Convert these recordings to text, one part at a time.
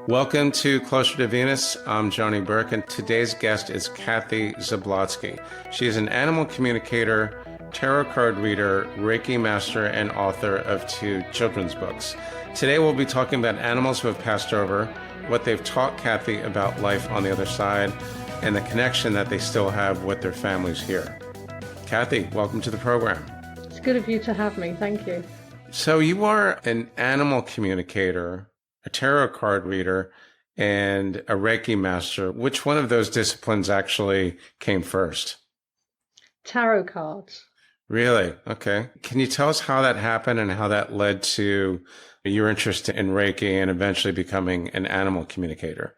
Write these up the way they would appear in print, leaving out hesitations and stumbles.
Welcome to Closer to Venus. I'm Johnny Burke, and today's guest is Kathy Zablotzky. She is an animal communicator, tarot card reader, Reiki Master, and author of 2 children's books. Today we'll be talking about animals who have passed over, what they've taught Kathy about life on the other side, and the connection that they still have with their families here. Kathy, welcome to the program. It's good of you to have me. Thank you. So you are an animal communicator, a tarot card reader, and a Reiki Master. Which one of those disciplines actually came first? Tarot cards. Really? Okay. Can you tell us how that happened and how that led to your interest in Reiki and eventually becoming an animal communicator?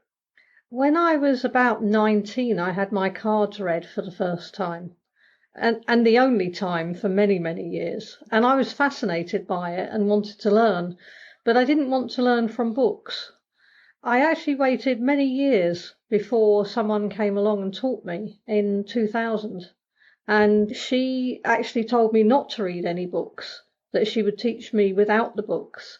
When I was about 19, I had my cards read for the first time. And the only time for many, many years. And I was fascinated by it and wanted to learn. But I didn't want to learn from books. I actually waited many years before someone came along and taught me in 2000. And she actually told me not to read any books, that she would teach me without the books.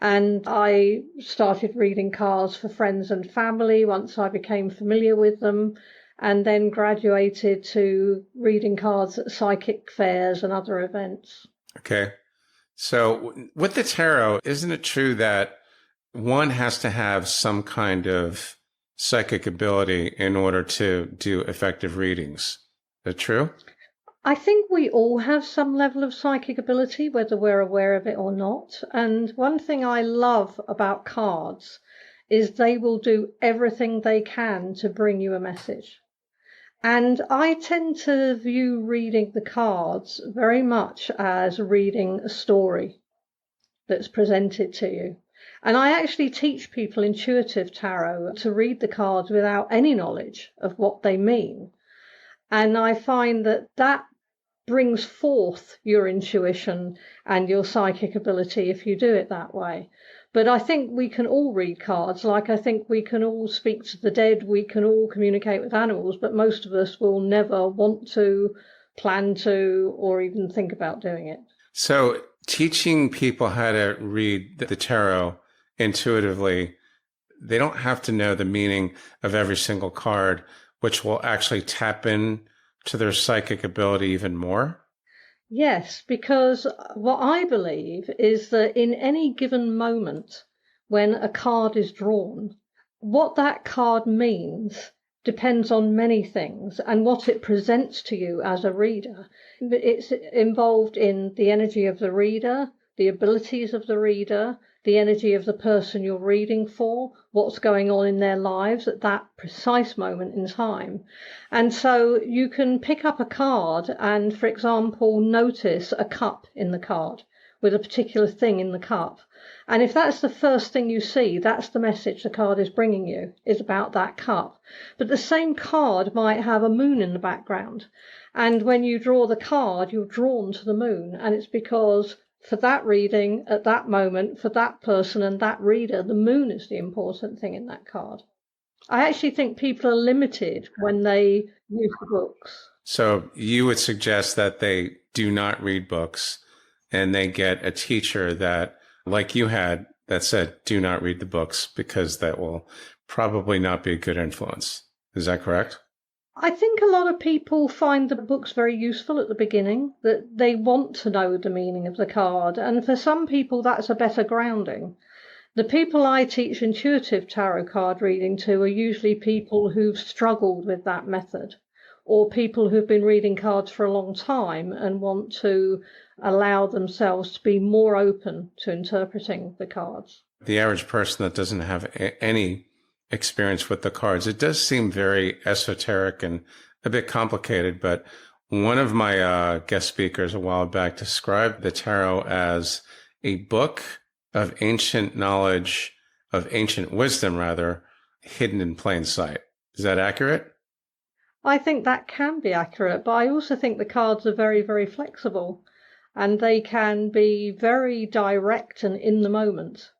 And I started reading cards for friends and family once I became familiar with them, and then graduated to reading cards at psychic fairs and other events. Okay. So with the tarot, isn't it true that one has to have some kind of psychic ability in order to do effective readings? Is that true? I think we all have some level of psychic ability, whether we're aware of it or not. And one thing I love about cards is they will do everything they can to bring you a message. And I tend to view reading the cards very much as reading a story that's presented to you. And I actually teach people intuitive tarot to read the cards without any knowledge of what they mean. And I find that that brings forth your intuition and your psychic ability if you do it that way. But I think we can all read cards, like I think we can all speak to the dead, we can all communicate with animals, but most of us will never want to, plan to, or even think about doing it. So teaching people how to read the tarot intuitively, they don't have to know the meaning of every single card, which will actually tap in to their psychic ability even more? Yes, because what I believe is that in any given moment when a card is drawn, what that card means depends on many things and what it presents to you as a reader. It's involved in the energy of the reader, the abilities of the reader, the energy of the person you're reading for, what's going on in their lives at that precise moment in time. And so you can pick up a card and, for example, notice a cup in the card with a particular thing in the cup. And if that's the first thing you see, that's the message the card is bringing you, is about that cup. But the same card might have a moon in the background. And when you draw the card, you're drawn to the moon. And it's because for that reading, at that moment, for that person and that reader, the moon is the important thing in that card. I actually think people are limited when they use the books. So you would suggest that they do not read books and they get a teacher that, like you had, that said, do not read the books because that will probably not be a good influence. Is that correct? I think a lot of people find the books very useful at the beginning, that they want to know the meaning of the card. And for some people, that's a better grounding. The people I teach intuitive tarot card reading to are usually people who've struggled with that method, or people who've been reading cards for a long time and want to allow themselves to be more open to interpreting the cards. The average person that doesn't have any experience with the cards, it does seem very esoteric and a bit complicated, but one of my guest speakers a while back described the tarot as a book of ancient knowledge, of ancient wisdom, rather, hidden in plain sight. Is that accurate? I think that can be accurate, but I also think the cards are very, very flexible, and they can be very direct and in the moment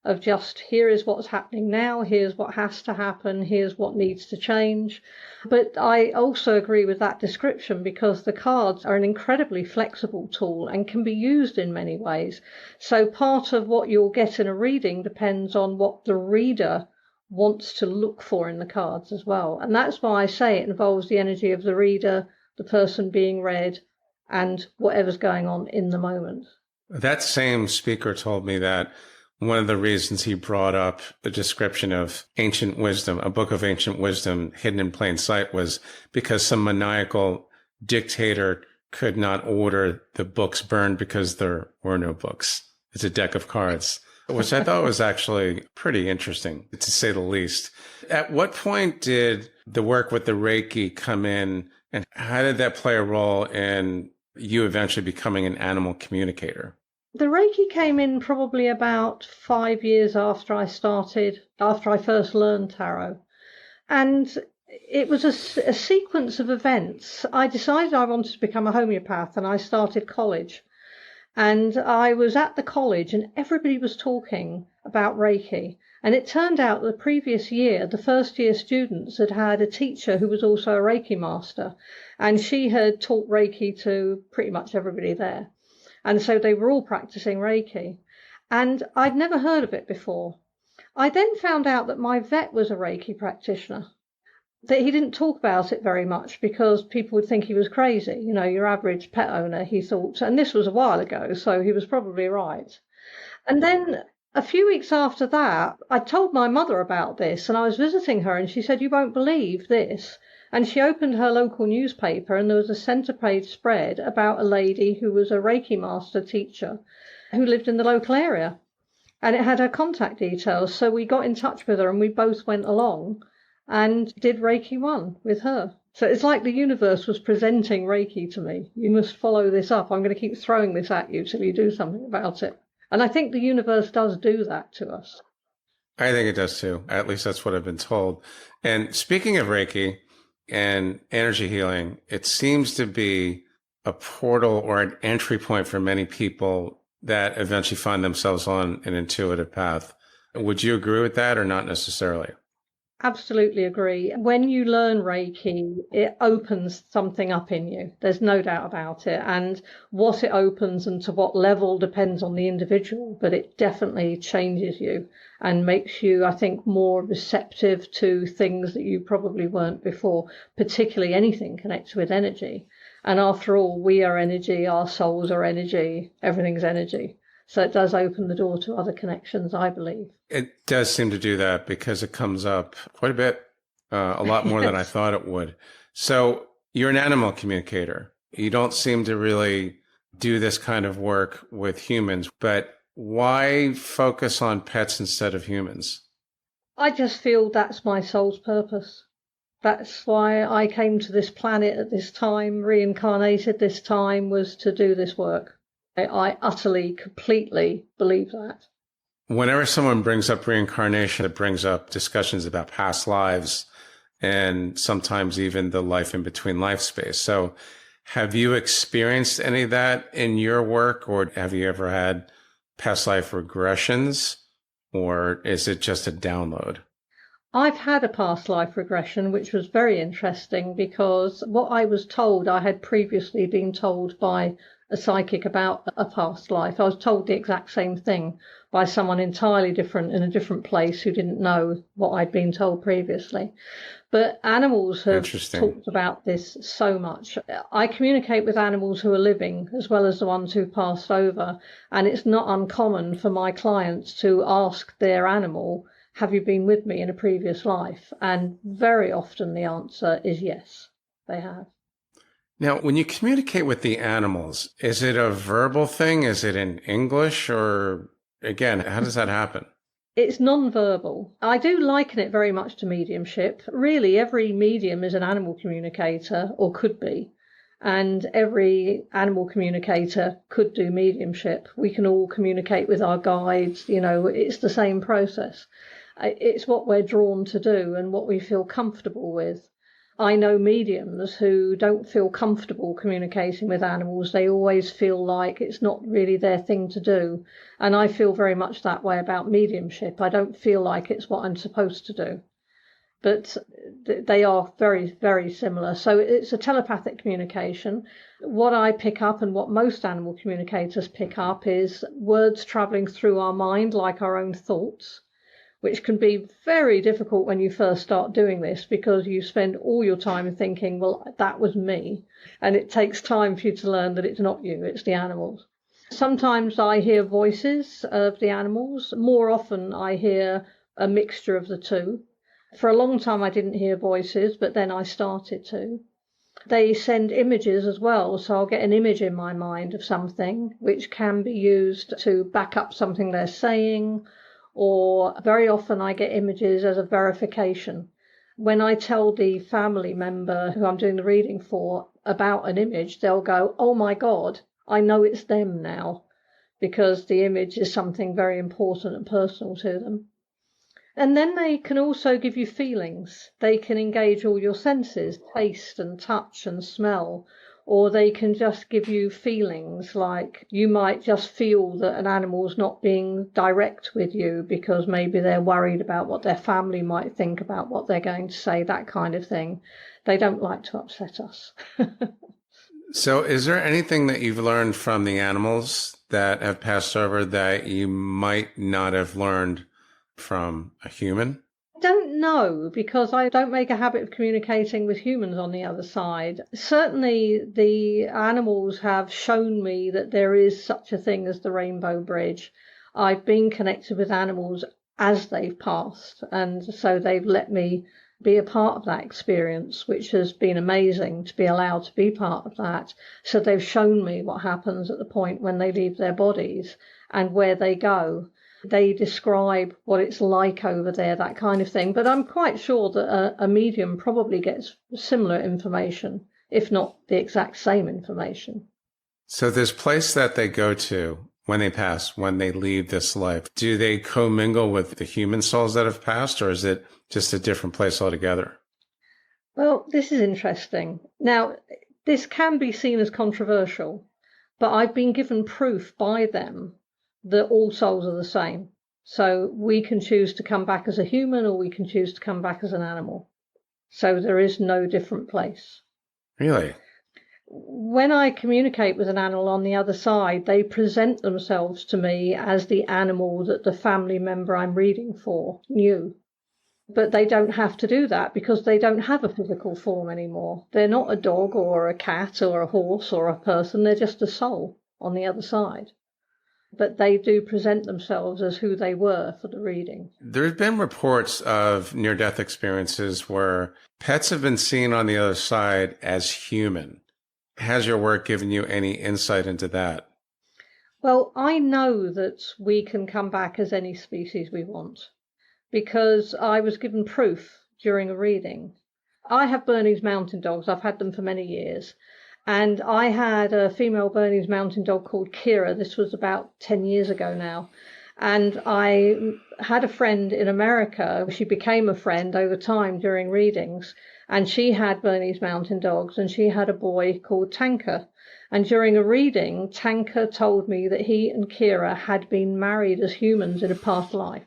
of just, here is what's happening now, here's what has to happen, here's what needs to change. But I also agree with that description because the cards are an incredibly flexible tool and can be used in many ways. So part of what you'll get in a reading depends on what the reader wants to look for in the cards as well. And that's why I say it involves the energy of the reader, the person being read, and whatever's going on in the moment. That same speaker told me that one of the reasons he brought up the description of ancient wisdom, a book of ancient wisdom hidden in plain sight, was because some maniacal dictator could not order the books burned because there were no books. It's a deck of cards, which I thought was actually pretty interesting, to say the least. At what point did the work with the Reiki come in, and how did that play a role in you eventually becoming an animal communicator? The Reiki came in probably about 5 years after I first learned tarot. And it was a sequence of events. I decided I wanted to become a homeopath, and I started college. And I was at the college and everybody was talking about Reiki. And it turned out the previous year, the first year students had had a teacher who was also a Reiki Master. And she had taught Reiki to pretty much everybody there. And so they were all practicing Reiki. And I'd never heard of it before. I then found out that my vet was a Reiki practitioner. That he didn't talk about it very much because people would think he was crazy. You know, your average pet owner, he thought, and this was a while ago, so he was probably right. And then a few weeks after that, I told my mother about this, and I was visiting her, and she said, "You won't believe this." And she opened her local newspaper, and there was a centre page spread about a lady who was a Reiki Master teacher who lived in the local area. And it had her contact details, so we got in touch with her, and we both went along and did Reiki 1 with her. So it's like the universe was presenting Reiki to me. You must follow this up. I'm going to keep throwing this at you till you do something about it. And I think the universe does do that to us. I think it does too. At least that's what I've been told. And speaking of Reiki and energy healing, it seems to be a portal or an entry point for many people that eventually find themselves on an intuitive path. Would you agree with that or not necessarily? Absolutely agree. When you learn Reiki, it opens something up in you. There's no doubt about it. And what it opens and to what level depends on the individual, but it definitely changes you and makes you, I think, more receptive to things that you probably weren't before, particularly anything connected with energy. And after all, we are energy, our souls are energy, everything's energy. So it does open the door to other connections, I believe. It does seem to do that because it comes up quite a bit, a lot more than I thought it would. So you're an animal communicator. You don't seem to really do this kind of work with humans, but why focus on pets instead of humans? I just feel that's my soul's purpose. That's why I came to this planet at this time, reincarnated this time, was to do this work. I utterly, completely believe that. Whenever someone brings up reincarnation, it brings up discussions about past lives and sometimes even the life in between life space. So have you experienced any of that in your work, or have you ever had past life regressions, or is it just a download? I've had a past life regression, which was very interesting because what I was told, I had previously been told by a psychic about a past life. I was told the exact same thing by someone entirely different in a different place who didn't know what I'd been told previously. But animals have talked about this so much. I communicate with animals who are living as well as the ones who passed over. And it's not uncommon for my clients to ask their animal, "Have you been with me in a previous life?" And very often the answer is yes, they have. Now, when you communicate with the animals, is it a verbal thing? Is it in English? Or again, how does that happen? It's non-verbal. I do liken it very much to mediumship. Really, every medium is an animal communicator, or could be. And every animal communicator could do mediumship. We can all communicate with our guides. You know, it's the same process. It's what we're drawn to do and what we feel comfortable with. I know mediums who don't feel comfortable communicating with animals. They always feel like it's not really their thing to do. And I feel very much that way about mediumship. I don't feel like it's what I'm supposed to do. But they are very, very similar. So it's a telepathic communication. What I pick up and what most animal communicators pick up is words traveling through our mind like our own thoughts. which can be very difficult when you first start doing this, because you spend all your time thinking, well, that was me. And it takes time for you to learn that it's not you, it's the animals. Sometimes I hear voices of the animals. More often I hear a mixture of the two. For a long time I didn't hear voices, but then I started to. They send images as well, so I'll get an image in my mind of something which can be used to back up something they're saying, or very often I get images as a verification. When I tell the family member who I'm doing the reading for about an image, they'll go, "Oh my God, I know it's them now," because the image is something very important and personal to them. And then they can also give you feelings. They can engage all your senses, taste and touch and smell, or they can just give you feelings, like you might just feel that an animal's not being direct with you because maybe they're worried about what their family might think about what they're going to say, that kind of thing. They don't like to upset us. So is there anything that you've learned from the animals that have passed over that you might not have learned from a human? I don't know, because I don't make a habit of communicating with humans on the other side. Certainly the animals have shown me that there is such a thing as the Rainbow Bridge. I've been connected with animals as they've passed, and so they've let me be a part of that experience, which has been amazing to be allowed to be part of that. So they've shown me what happens at the point when they leave their bodies and where they go. They describe what it's like over there, that kind of thing. But I'm quite sure that a medium probably gets similar information, if not the exact same information. So this place that they go to when they pass, when they leave this life, do they commingle with the human souls that have passed, or is it just a different place altogether? Well, this is interesting. Now, this can be seen as controversial, but I've been given proof by them that all souls are the same. So we can choose to come back as a human, or we can choose to come back as an animal. So there is no different place. Really? When I communicate with an animal on the other side, they present themselves to me as the animal that the family member I'm reading for knew. But they don't have to do that because they don't have a physical form anymore. They're not a dog or a cat or a horse or a person. They're just a soul on the other side. But they do present themselves as who they were for the reading. There have been reports of near-death experiences where pets have been seen on the other side as human. Has your work given you any insight into that? Well, I know that we can come back as any species we want, because I was given proof during a reading. I have Bernese Mountain Dogs. I've had them for many years. And I had a female Bernese Mountain Dog called Kira. This was about 10 years ago now. And I had a friend in America. She became a friend over time during readings. And she had Bernese Mountain Dogs, and she had a boy called Tanker. And during a reading, Tanker told me that he and Kira had been married as humans in a past life.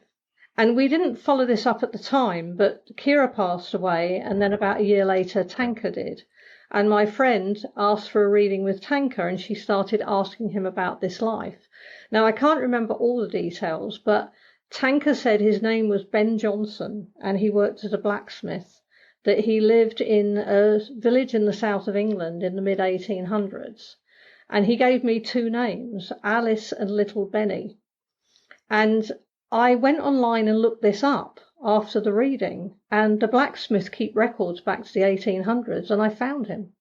And we didn't follow this up at the time, but Kira passed away, and then about a year later, Tanker did. And my friend asked for a reading with Tanker, and she started asking him about this life. Now, I can't remember all the details, but Tanker said his name was Ben Johnson, and he worked as a blacksmith, that he lived in a village in the south of England in the mid-1800s. And he gave me two names, Alice and Little Benny. And I went online and looked this up after the reading, and the blacksmith keep records back to the 1800s, and I found him.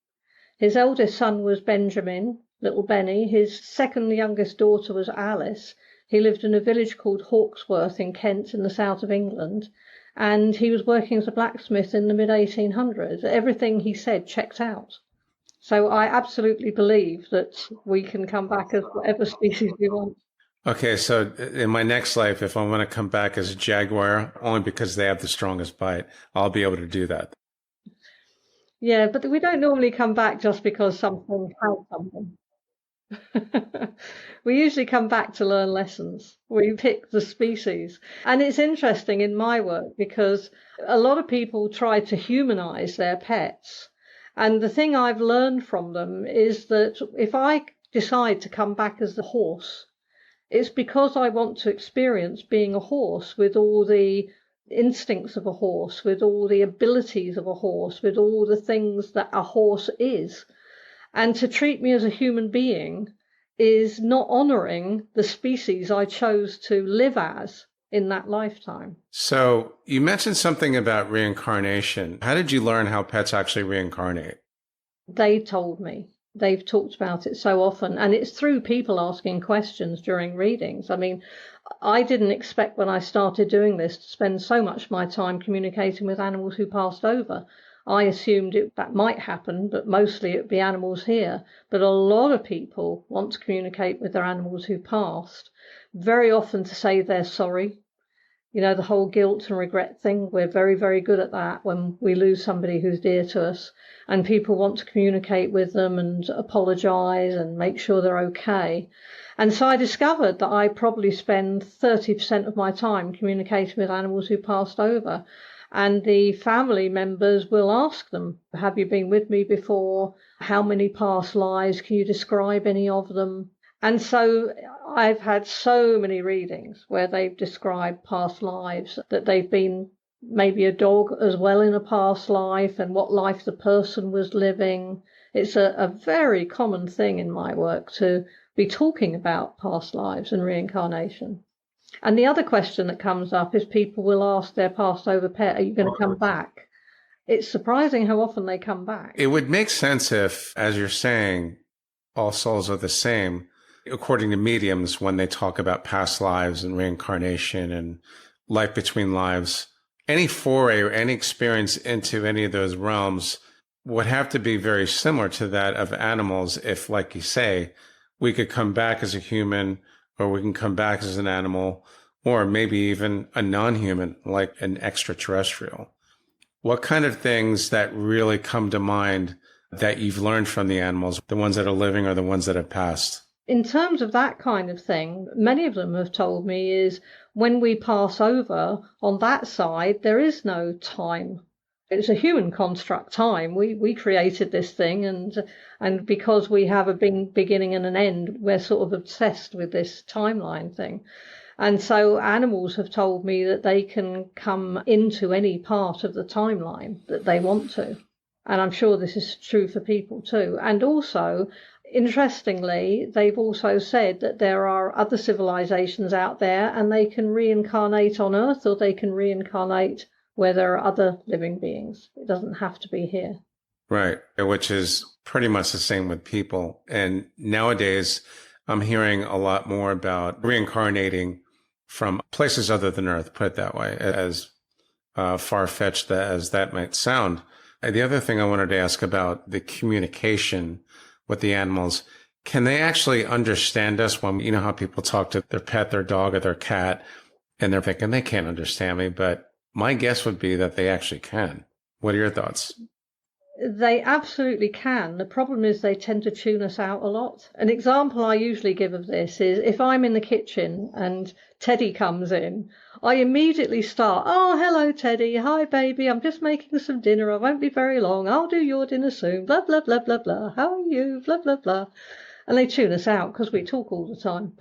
His eldest son was Benjamin, Little Benny. His second youngest daughter was Alice. He lived in a village called Hawksworth in Kent in the south of England, and he was working as a blacksmith in the mid-1800s. Everything he said checked out. So I absolutely believe that we can come back as whatever species we want. Okay, so in my next life, if I want to come back as a jaguar, only because they have the strongest bite, I'll be able to do that. Yeah, but we don't normally come back just because something has something. We usually come back to learn lessons. We pick the species. And it's interesting in my work because a lot of people try to humanize their pets. And the thing I've learned from them is that if I decide to come back as the horse, It's because I want to experience being a horse with all the instincts of a horse, with all the abilities of a horse, with all the things that a horse is. And to treat me as a human being is not honoring the species I chose to live as in that lifetime. So you mentioned something about reincarnation. How did you learn how pets actually reincarnate? They told me. They've talked about it so often, and it's through people asking questions during readings. I mean, I didn't expect when I started doing this to spend so much of my time communicating with animals who passed over. I assumed that might happen, but mostly it'd be animals here. But a lot of people want to communicate with their animals who passed, very often to say they're sorry. You know, the whole guilt and regret thing, we're very, very good at that when we lose somebody who's dear to us. And people want to communicate with them and apologize and make sure they're okay. And so I discovered that I probably spend 30% of my time communicating with animals who passed over. And the family members will ask them, have you been with me before? How many past lives? Can you describe any of them? And so I've had so many readings where they've described past lives, that they've been maybe a dog as well in a past life, and what life the person was living. It's a very common thing in my work to be talking about past lives and reincarnation. And the other question that comes up is people will ask their passed over pet, are you going to come back? It's surprising how often they come back. It would make sense if, as you're saying, all souls are the same. According to mediums, when they talk about past lives and reincarnation and life between lives, any foray or any experience into any of those realms would have to be very similar to that of animals if, like you say, we could come back as a human, or we can come back as an animal, or maybe even a non-human, like an extraterrestrial. What kind of things that really come to mind that you've learned from the animals, the ones that are living or the ones that have passed? In terms of that kind of thing, many of them have told me is when we pass over on that side, there is no time. It's a human construct, time. We created this thing, and because we have a beginning and an end, we're sort of obsessed with this timeline thing. And so animals have told me that they can come into any part of the timeline that they want to. And I'm sure this is true for people too. And also, interestingly, they've also said that there are other civilizations out there and they can reincarnate on Earth, or they can reincarnate where there are other living beings. It doesn't have to be here. Right, which is pretty much the same with people. And nowadays, I'm hearing a lot more about reincarnating from places other than Earth, put it that way, as far-fetched as that might sound. The other thing I wanted to ask about the communication with the animals, can they actually understand us when, you know how people talk to their pet, their dog, or their cat, and they're thinking they can't understand me, but my guess would be that they actually can. What are your thoughts? They absolutely can. The problem is they tend to tune us out a lot. An example I usually give of this is if I'm in the kitchen and Teddy comes in, I immediately start, oh, hello, Teddy. Hi, baby. I'm just making some dinner. I won't be very long. I'll do your dinner soon. Blah, blah, blah, blah, blah. How are you? Blah, blah, blah. And they tune us out because we talk all the time.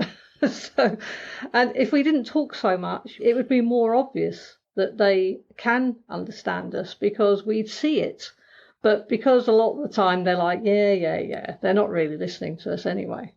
And if we didn't talk so much, it would be more obvious that they can understand us because we'd see it. But because a lot of the time they're like, yeah, they're not really listening to us anyway.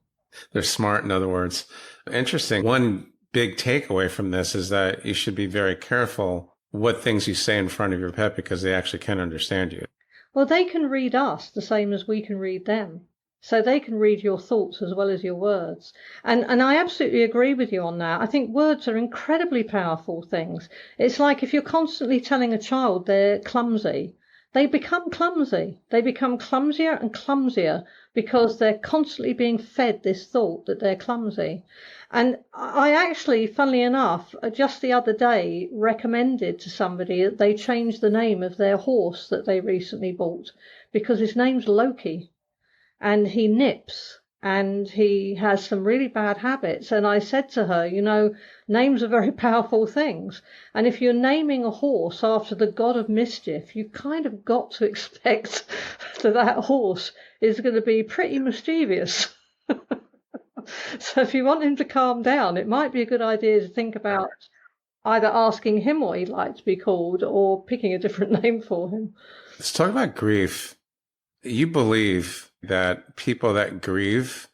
They're smart, in other words. Interesting. One big takeaway from this is that you should be very careful what things you say in front of your pet because they actually can understand you. Well, they can read us the same as we can read them. So they can read your thoughts as well as your words. And I absolutely agree with you on that. I think words are incredibly powerful things. It's like if you're constantly telling a child they're clumsy, they become clumsy. They become clumsier and clumsier because they're constantly being fed this thought that they're clumsy. And I actually, funnily enough, just the other day recommended to somebody that they change the name of their horse that they recently bought because his name's Loki and he nips and he has some really bad habits. And I said to her, you know, names are very powerful things. And if you're naming a horse after the god of mischief, you've kind of got to expect that horse is going to be pretty mischievous. So if you want him to calm down, it might be a good idea to think about either asking him what he'd like to be called or picking a different name for him. Let's talk about grief. You believe that people that grieve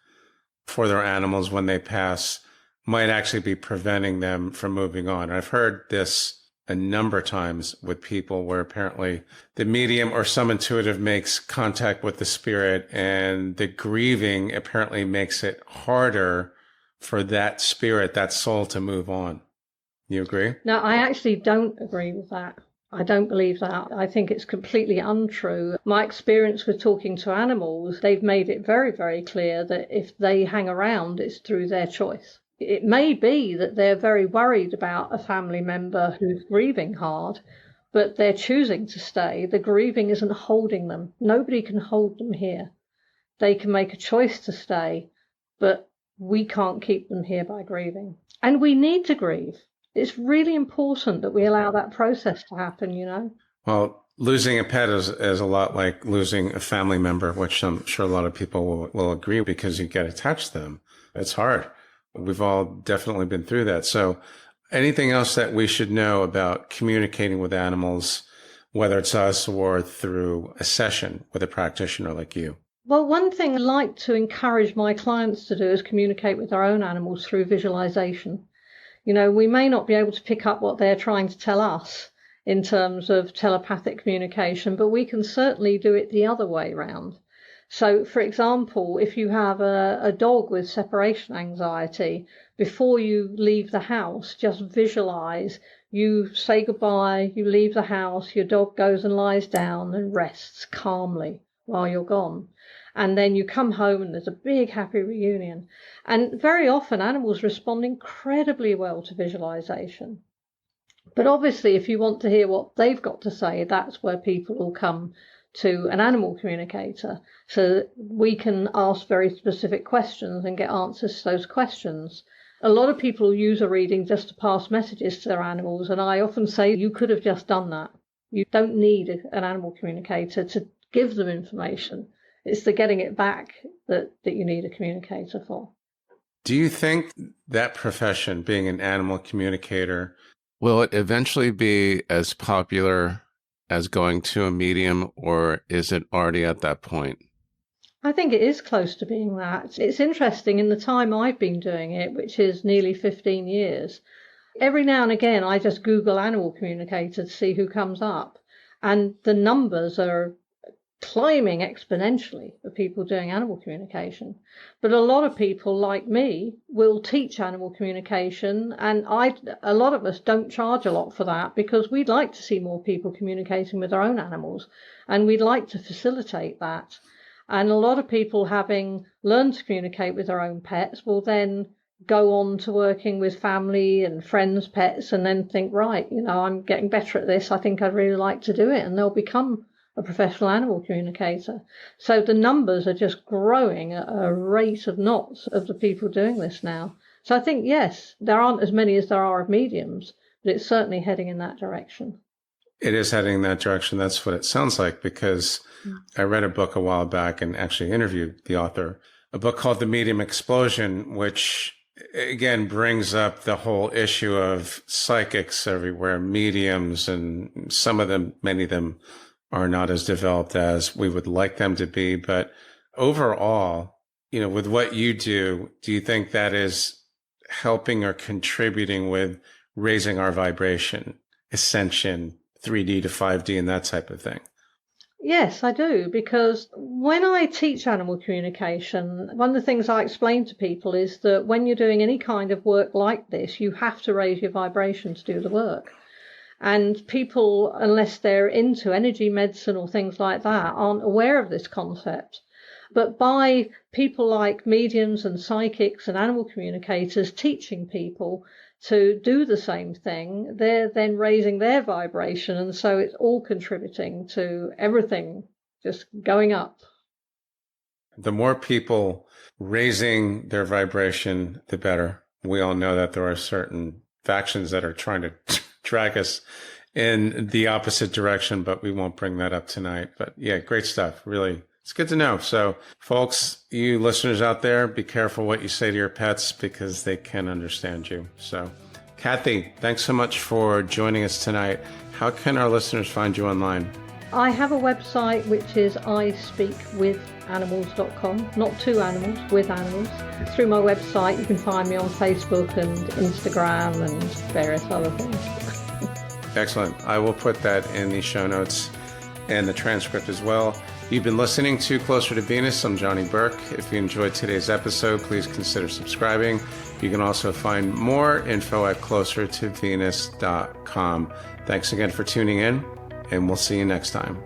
for their animals when they pass might actually be preventing them from moving on. I've heard this a number of times with people where apparently the medium or some intuitive makes contact with the spirit, and the grieving apparently makes it harder for that spirit, that soul, to move on. You agree? No, I actually don't agree with that. I don't believe that. I think it's completely untrue. My experience with talking to animals, they've made it very, very clear that if they hang around, it's through their choice. It may be that they're very worried about a family member who's grieving hard, but they're choosing to stay. The grieving isn't holding them. Nobody can hold them here. They can make a choice to stay, but we can't keep them here by grieving. And we need to grieve. It's really important that we allow that process to happen, you know? Well, losing a pet is a lot like losing a family member, which I'm sure a lot of people will agree, because you get attached to them. It's hard. We've all definitely been through that. So anything else that we should know about communicating with animals, whether it's us or through a session with a practitioner like you? Well, one thing I like to encourage my clients to do is communicate with their own animals through visualization. You know, we may not be able to pick up what they're trying to tell us in terms of telepathic communication, but we can certainly do it the other way around. So, for example, if you have a dog with separation anxiety, before you leave the house, just visualize, you say goodbye, you leave the house, your dog goes and lies down and rests calmly while you're gone. And then you come home and there's a big happy reunion. And very often animals respond incredibly well to visualization. But obviously, if you want to hear what they've got to say, that's where people will come to an animal communicator, so that we can ask very specific questions and get answers to those questions. A lot of people use a reading just to pass messages to their animals, and I often say you could have just done that. You don't need an animal communicator to give them information. It's the getting it back that you need a communicator for. Do you think that profession, being an animal communicator, will it eventually be as popular as going to a medium, or is it already at that point? I think it is close to being that. It's interesting, in the time I've been doing it, which is nearly 15 years, every now and again I just Google animal communicator to see who comes up. And the numbers are climbing exponentially of people doing animal communication. But a lot of people like me will teach animal communication, and a lot of us don't charge a lot for that, because we'd like to see more people communicating with their own animals, and we'd like to facilitate that. And a lot of people, having learned to communicate with their own pets, will then go on to working with family and friends' pets, and then think, right, you know, I'm getting better at this, I think I'd really like to do it, and they'll become a professional animal communicator. So the numbers are just growing at a rate of knots of the people doing this now. So I think, yes, there aren't as many as there are of mediums, but it's certainly heading in that direction. It is heading in that direction. That's what it sounds like, because I read a book a while back and actually interviewed the author, a book called The Medium Explosion, which again brings up the whole issue of psychics everywhere, mediums, and some of them, many of them, are not as developed as we would like them to be. But overall, you know, with what you do you think that is helping or contributing with raising our vibration, ascension, 3D to 5D, and that type of thing? Yes, I do, because when I teach animal communication, one of the things I explain to people is that when you're doing any kind of work like this, you have to raise your vibration to do the work. And people, unless they're into energy medicine or things like that, aren't aware of this concept. But by people like mediums and psychics and animal communicators teaching people to do the same thing, they're then raising their vibration. And so it's all contributing to everything just going up. The more people raising their vibration, the better. We all know that there are certain factions that are trying to drag us in the opposite direction, but we won't bring that up tonight. But yeah, great stuff. Really It's good to know. So, folks, you listeners out there, be careful what you say to your pets because they can understand you. So, Kathy, thanks so much for joining us tonight. How can our listeners find you online? I have a website which is ispeakwithanimals.com. Not to animals, with animals. Through my website, you can find me on Facebook and Instagram and various other things. Excellent. I will put that in the show notes and the transcript as well. You've been listening to Closer to Venus. I'm Johnny Burke. If you enjoyed today's episode, please consider subscribing. You can also find more info at closertovenus.com. Thanks again for tuning in, and we'll see you next time.